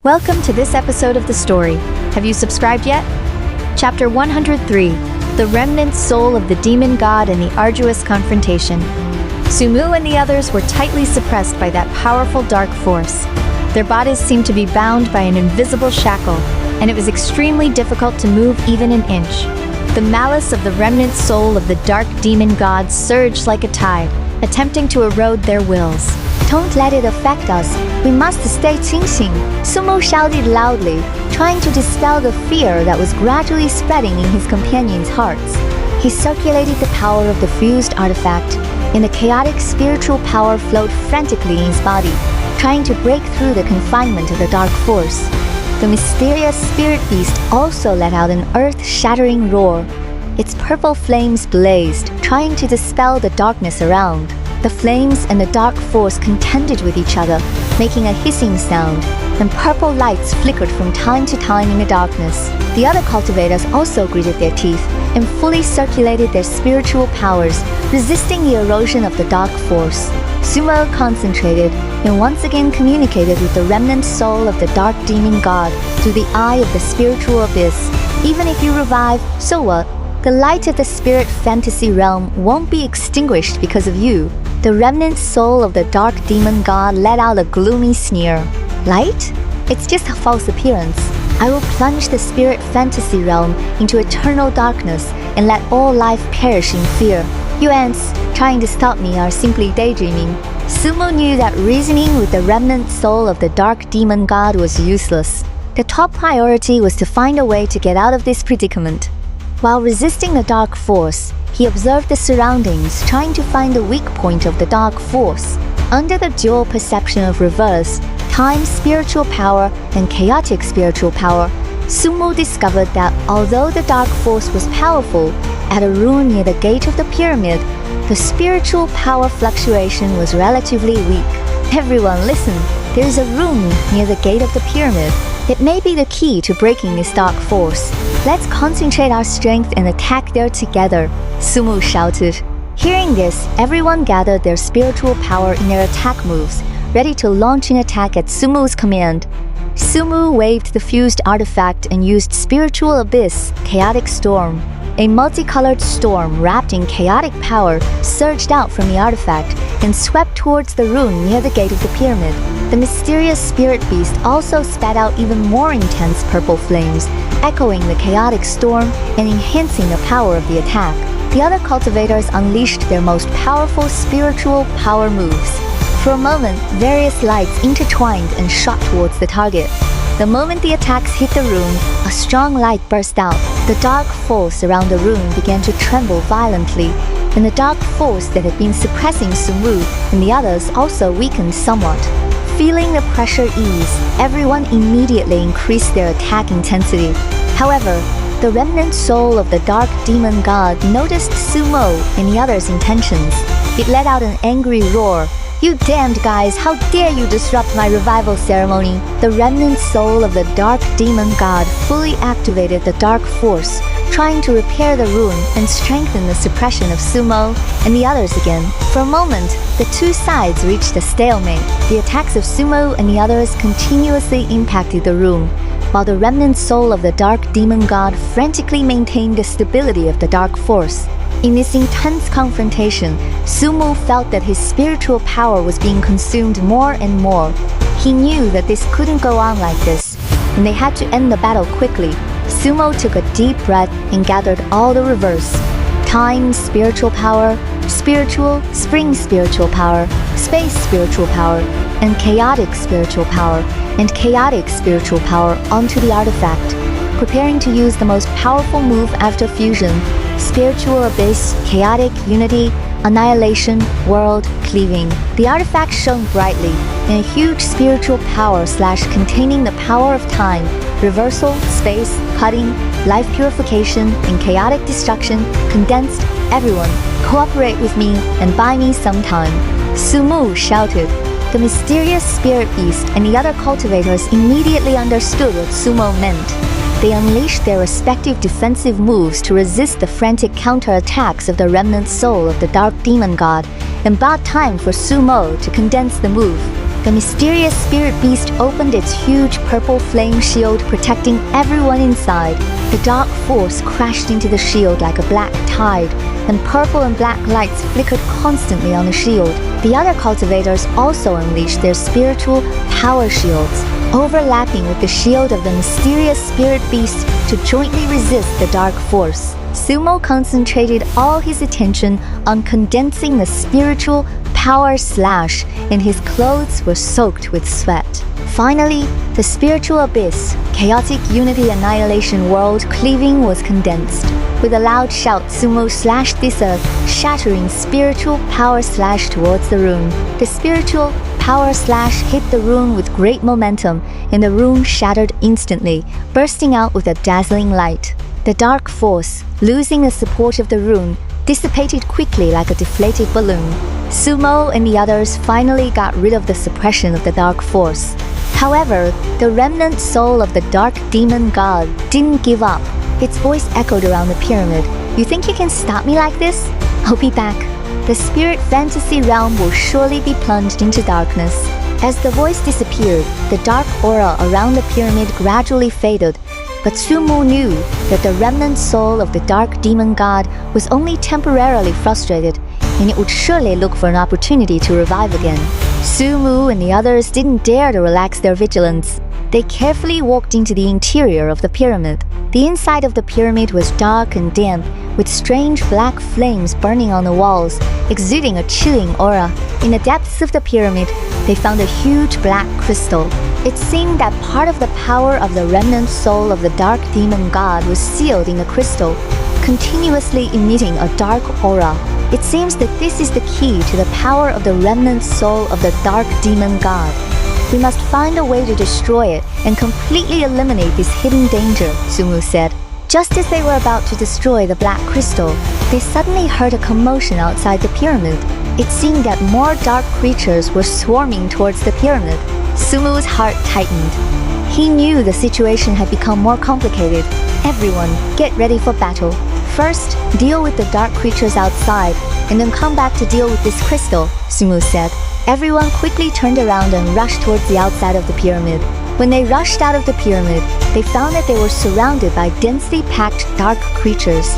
Welcome to this episode of the story. Have you subscribed yet? Chapter 103, The Remnant Soul of the Demon God and the Arduous Confrontation. Sumu and the others were tightly suppressed by that powerful dark force. Their bodies seemed to be bound by an invisible shackle, and it was extremely difficult to move even an inch. The malice of the remnant soul of the dark demon god surged like a tide, attempting to erode their wills. Don't let it affect us. We must stay Qingxing, Sumo shouted loudly, trying to dispel the fear that was gradually spreading in his companions' hearts. He circulated the power of the fused artifact, and the chaotic spiritual power flowed frantically in his body, trying to break through the confinement of the dark force. The mysterious spirit beast also let out an earth-shattering roar. Its purple flames blazed, trying to dispel the darkness around. The flames and the dark force contended with each other, making a hissing sound, and purple lights flickered from time to time in the darkness. The other cultivators also gritted their teeth and fully circulated their spiritual powers, resisting the erosion of the dark force. Sumo concentrated and once again communicated with the remnant soul of the dark demon god through the eye of the spiritual abyss. Even if you revive, so what? The light of the spirit fantasy realm won't be extinguished because of you. The remnant soul of the dark demon god let out a gloomy sneer. Light? It's just a false appearance. I will plunge the spirit fantasy realm into eternal darkness and let all life perish in fear. You ants trying to stop me are simply daydreaming. Sumo knew that reasoning with the remnant soul of the dark demon god was useless. The top priority was to find a way to get out of this predicament. While resisting the dark force, he observed the surroundings, trying to find the weak point of the dark force. Under the dual perception of reverse, time spiritual power and chaotic spiritual power, Sumo discovered that although the dark force was powerful, at a ruin near the gate of the pyramid, the spiritual power fluctuation was relatively weak. Everyone listen, there is a room near the gate of the pyramid. It may be the key to breaking this dark force. Let's concentrate our strength and attack there together, Sumo shouted. Hearing this, everyone gathered their spiritual power in their attack moves, ready to launch an attack at Sumo's command. Sumo waved the fused artifact and used Spiritual Abyss, Chaotic Storm. A multicolored storm wrapped in chaotic power surged out from the artifact and swept towards the ruin near the gate of the pyramid. The mysterious spirit beast also spat out even more intense purple flames, echoing the chaotic storm and enhancing the power of the attack. The other cultivators unleashed their most powerful spiritual power moves. For a moment, various lights intertwined and shot towards the target. The moment the attacks hit the rune, a strong light burst out. The dark force around the rune began to tremble violently, and the dark force that had been suppressing Sumu and the others also weakened somewhat. Feeling the pressure ease, everyone immediately increased their attack intensity. However, the remnant soul of the dark demon god noticed Sumo and the others' intentions. It let out an angry roar. You damned guys, how dare you disrupt my revival ceremony? The remnant soul of the dark demon god fully activated the dark force, trying to repair the ruin and strengthen the suppression of Sumo and the others again. For a moment, the two sides reached a stalemate. The attacks of Sumo and the others continuously impacted the ruin, while the remnant soul of the dark demon god frantically maintained the stability of the dark force. In this intense confrontation, Sumo felt that his spiritual power was being consumed more and more. He knew that this couldn't go on like this, and they had to end the battle quickly. Sumo took a deep breath and gathered all the reverse. Time spiritual power, spiritual spring spiritual power, space spiritual power, and chaotic spiritual power onto the artifact, preparing to use the most powerful move after fusion, Spiritual Abyss, Chaotic Unity, Annihilation, World Cleaving. The artifact shone brightly, and a huge spiritual power slash containing the power of time, reversal, space, cutting, life purification, and chaotic destruction condensed. Everyone, cooperate with me and buy me some time, Sumu shouted. The mysterious spirit beast and the other cultivators immediately understood what Sumo meant. They unleashed their respective defensive moves to resist the frantic counterattacks of the remnant soul of the dark demon god and bought time for Sumo to condense the move. The mysterious spirit beast opened its huge purple flame shield, protecting everyone inside. The dark force crashed into the shield like a black tide, and purple and black lights flickered constantly on the shield. The other cultivators also unleashed their spiritual power shields, overlapping with the shield of the mysterious spirit beast to jointly resist the dark force. Sumo concentrated all his attention on condensing the spiritual power slash, and his clothes were soaked with sweat. Finally, the spiritual abyss, chaotic unity annihilation world cleaving was condensed. With a loud shout, Sumo slashed this earth, shattering spiritual power slash towards the rune. The spiritual power slash hit the rune with great momentum, and the rune shattered instantly, bursting out with a dazzling light. The dark force, losing the support of the rune, dissipated quickly like a deflated balloon. Sumo and the others finally got rid of the suppression of the dark force. However, the remnant soul of the dark demon god didn't give up. Its voice echoed around the pyramid. "You think you can stop me like this? I'll be back. The spirit fantasy realm will surely be plunged into darkness." As the voice disappeared, the dark aura around the pyramid gradually faded. But Sumo knew that the remnant soul of the dark demon god was only temporarily frustrated, and it would surely look for an opportunity to revive again. Sumo and the others didn't dare to relax their vigilance. They carefully walked into the interior of the pyramid. The inside of the pyramid was dark and damp, with strange black flames burning on the walls, exuding a chilling aura. In the depths of the pyramid, they found a huge black crystal. It seemed that part of the power of the remnant soul of the dark demon god was sealed in the crystal, continuously emitting a dark aura. It seems that this is the key to the power of the remnant soul of the dark demon god. We must find a way to destroy it and completely eliminate this hidden danger, Sumo said. Just as they were about to destroy the black crystal, they suddenly heard a commotion outside the pyramid. It seemed that more dark creatures were swarming towards the pyramid. Sumo's heart tightened. He knew the situation had become more complicated. Everyone, get ready for battle. First, deal with the dark creatures outside, and then come back to deal with this crystal, Sumo said. Everyone quickly turned around and rushed towards the outside of the pyramid. When they rushed out of the pyramid, they found that they were surrounded by densely packed dark creatures.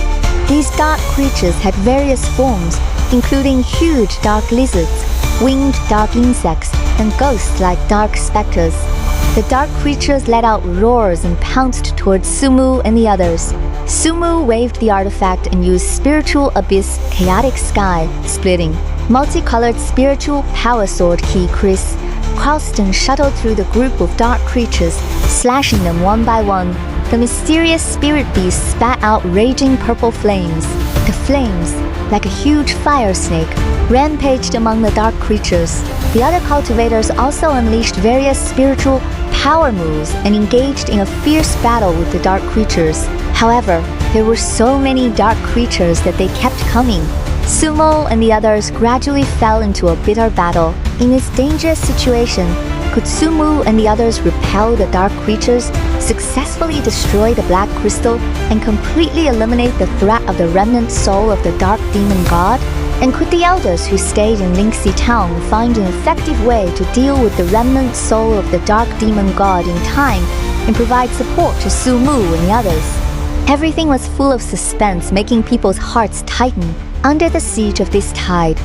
These dark creatures had various forms, including huge dark lizards, winged dark insects, and ghosts-like dark specters. The dark creatures let out roars and pounced towards Sumo and the others. Sumo waved the artifact and used Spiritual Abyss Chaotic Sky, splitting. Multicolored Spiritual Power Sword Key Chris crossed and shuttled through the group of dark creatures, slashing them one by one. The mysterious spirit beast spat out raging purple flames. The flames, like a huge fire snake, rampaged among the dark creatures. The other cultivators also unleashed various spiritual power moves and engaged in a fierce battle with the dark creatures. However, there were so many dark creatures that they kept coming. Sumo and the others gradually fell into a bitter battle. In this dangerous situation, could Sumo and the others repel the dark creatures, successfully destroy the black crystal, and completely eliminate the threat of the remnant soul of the dark demon god? And could the elders who stayed in Linksea Town find an effective way to deal with the remnant soul of the dark demon god in time and provide support to Sumo and the others? Everything was full of suspense, making people's hearts tighten under the siege of this tide.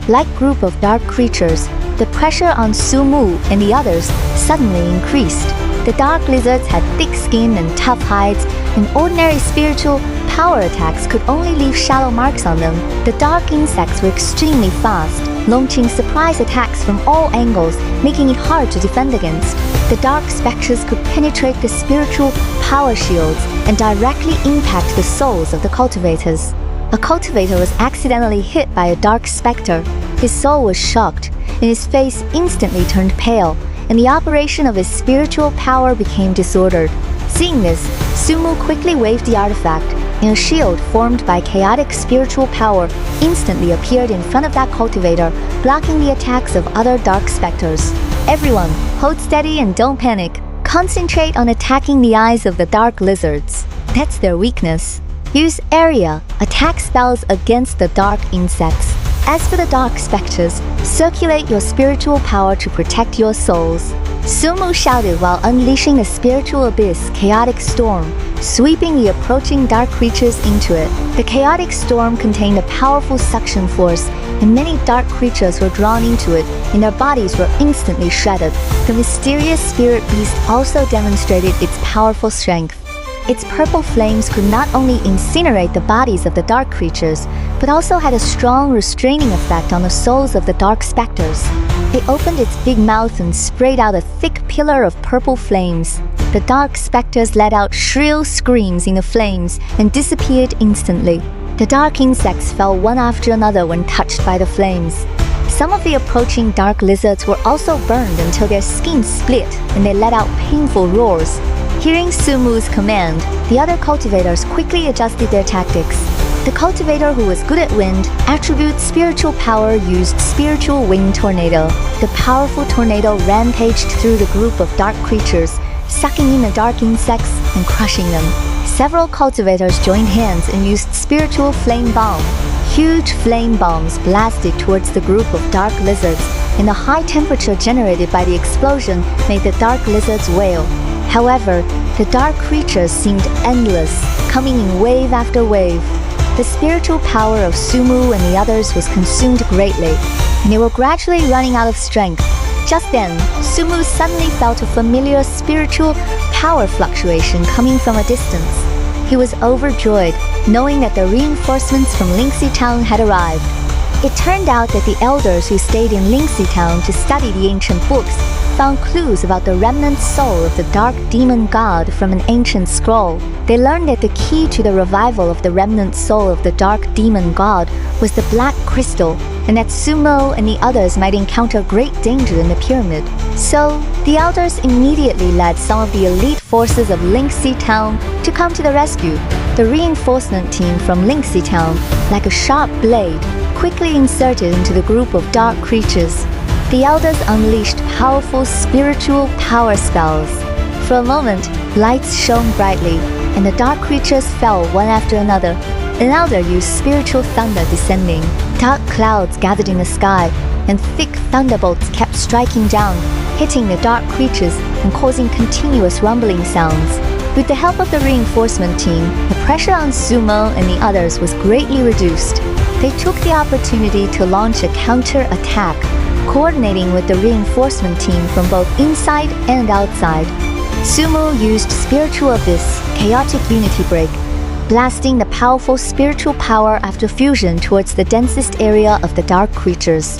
Like group of dark creatures, the pressure on Sumo and the others suddenly increased. The dark lizards had thick skin and tough hides, and ordinary spiritual power attacks could only leave shallow marks on them. The dark insects were extremely fast, launching surprise attacks from all angles, making it hard to defend against. The dark specters could penetrate the spiritual power shields and directly impact the souls of the cultivators. A cultivator was accidentally hit by a dark specter. His soul was shocked, and his face instantly turned pale, and the operation of his spiritual power became disordered. Seeing this, Sumo quickly waved the artifact, and a shield formed by chaotic spiritual power instantly appeared in front of that cultivator, blocking the attacks of other dark specters. Everyone, hold steady and don't panic. Concentrate on attacking the eyes of the dark lizards. That's their weakness. Use area, attack spells against the dark insects. As for the dark specters, circulate your spiritual power to protect your souls. Sumu shouted while unleashing the spiritual abyss chaotic storm, sweeping the approaching dark creatures into it. The chaotic storm contained a powerful suction force, and many dark creatures were drawn into it, and their bodies were instantly shredded. The mysterious spirit beast also demonstrated its powerful strength. Its purple flames could not only incinerate the bodies of the dark creatures, but also had a strong restraining effect on the souls of the dark specters. It opened its big mouth and sprayed out a thick pillar of purple flames. The dark specters let out shrill screams in the flames and disappeared instantly. The dark insects fell one after another when touched by the flames. Some of the approaching dark lizards were also burned until their skins split and they let out painful roars. Hearing Sumu's command, the other cultivators quickly adjusted their tactics. The cultivator who was good at wind, attribute spiritual power, used spiritual wind tornado. The powerful tornado rampaged through the group of dark creatures, sucking in the dark insects and crushing them. Several cultivators joined hands and used spiritual flame bomb. Huge flame bombs blasted towards the group of dark lizards, and the high temperature generated by the explosion made the dark lizards wail. However, the dark creatures seemed endless, coming in wave after wave. The spiritual power of Sumu and the others was consumed greatly, and they were gradually running out of strength. Just then, Sumu suddenly felt a familiar spiritual power fluctuation coming from a distance. He was overjoyed, knowing that the reinforcements from Linksy Town had arrived. It turned out that the elders who stayed in Linksy Town to study the ancient books found clues about the remnant soul of the dark demon god from an ancient scroll. They learned that the key to the revival of the remnant soul of the dark demon god was the black crystal, and that Sumo and the others might encounter great danger in the pyramid. So, the elders immediately led some of the elite forces of Linksy Town to come to the rescue. The reinforcement team from Linksy Town, like a sharp blade, quickly inserted into the group of dark creatures. The elders unleashed powerful spiritual power spells. For a moment, lights shone brightly, and the dark creatures fell one after another. An elder used spiritual thunder descending. Dark clouds gathered in the sky, and thick thunderbolts kept striking down, hitting the dark creatures and causing continuous rumbling sounds. With the help of the reinforcement team, the pressure on Sumo and the others was greatly reduced. They took the opportunity to launch a counter-attack, coordinating with the reinforcement team from both inside and outside. Sumo used Spiritual Abyss, Chaotic Unity Break, blasting the powerful spiritual power after fusion towards the densest area of the dark creatures.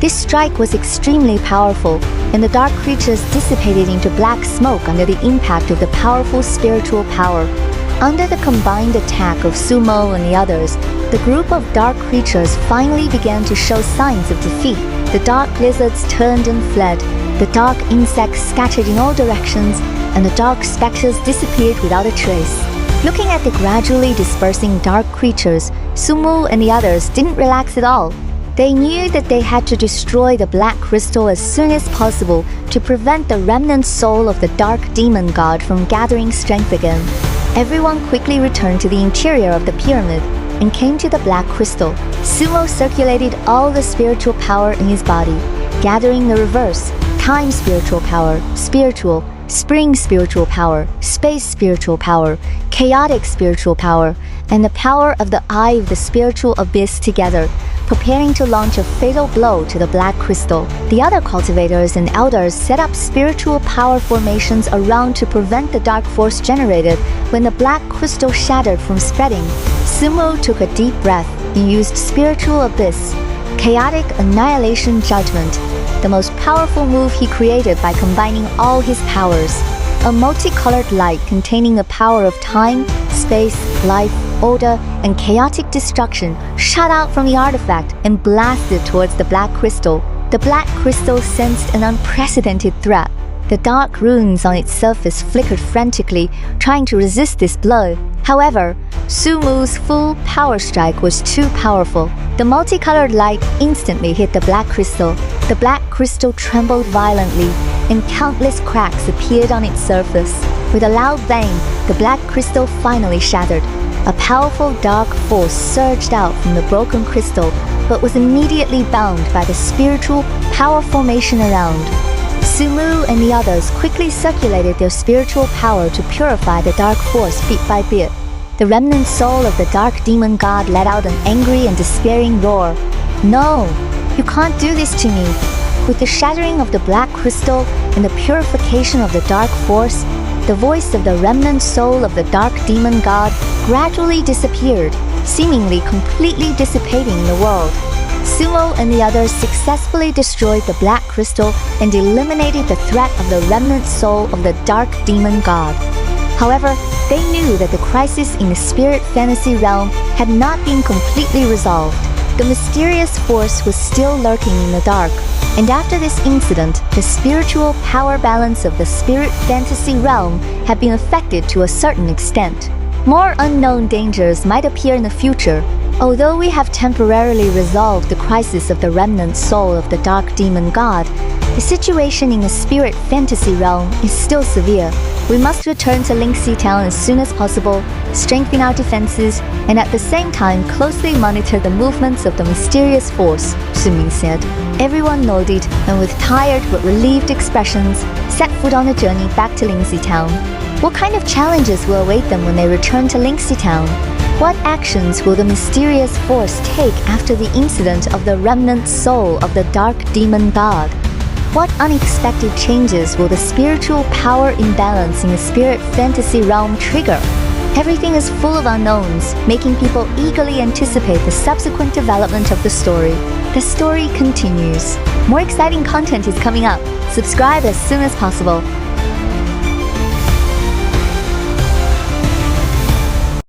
This strike was extremely powerful, and the dark creatures dissipated into black smoke under the impact of the powerful spiritual power. Under the combined attack of Sumo and the others, the group of dark creatures finally began to show signs of defeat. The dark lizards turned and fled, the dark insects scattered in all directions, and the dark specters disappeared without a trace. Looking at the gradually dispersing dark creatures, Sumu and the others didn't relax at all. They knew that they had to destroy the black crystal as soon as possible to prevent the remnant soul of the dark demon god from gathering strength again. Everyone quickly returned to the interior of the pyramid and came to the black crystal. Sumo circulated all the spiritual power in his body, gathering the reverse: time spiritual power, spiritual, spring spiritual power, space spiritual power, chaotic spiritual power, and the power of the eye of the spiritual abyss together, preparing to launch a fatal blow to the black crystal. The other cultivators and elders set up spiritual power formations around to prevent the dark force generated when the black crystal shattered from spreading. Sumo took a deep breath and used spiritual abyss, chaotic annihilation judgment, the most powerful move he created by combining all his powers. A multicolored light containing the power of time, space, life, order, and chaotic destruction shot out from the artifact and blasted towards the black crystal. The black crystal sensed an unprecedented threat. The dark runes on its surface flickered frantically, trying to resist this blow. However, Sumu's full power strike was too powerful. The multicolored light instantly hit the black crystal. The black crystal trembled violently, and countless cracks appeared on its surface. With a loud bang, the black crystal finally shattered. A powerful dark force surged out from the broken crystal, but was immediately bound by the spiritual power formation around. Sumu and the others quickly circulated their spiritual power to purify the dark force bit by bit. The remnant soul of the dark demon god let out an angry and despairing roar. "No, you can't do this to me." With the shattering of the black crystal and the purification of the dark force, the voice of the remnant soul of the dark demon god gradually disappeared, seemingly completely dissipating the world. Sumo and the others successfully destroyed the black crystal and eliminated the threat of the remnant soul of the dark demon god. However, they knew that the crisis in the spirit fantasy realm had not been completely resolved. The mysterious force was still lurking in the dark, and after this incident, the spiritual power balance of the spirit fantasy realm had been affected to a certain extent. More unknown dangers might appear in the future. Although we have temporarily resolved the crisis of the remnant soul of the dark demon god, the situation in the spirit fantasy realm is still severe. We must return to Linksea Town as soon as possible, strengthen our defenses, and at the same time closely monitor the movements of the mysterious force, Sumin said. Everyone nodded and with tired but relieved expressions, set foot on a journey back to Linksea Town. What kind of challenges will await them when they return to Linksea Town? What actions will the mysterious force take after the incident of the remnant soul of the dark demon god? What unexpected changes will the spiritual power imbalance in the spirit fantasy realm trigger? Everything is full of unknowns, making people eagerly anticipate the subsequent development of the story. The story continues. More exciting content is coming up. Subscribe as soon as possible.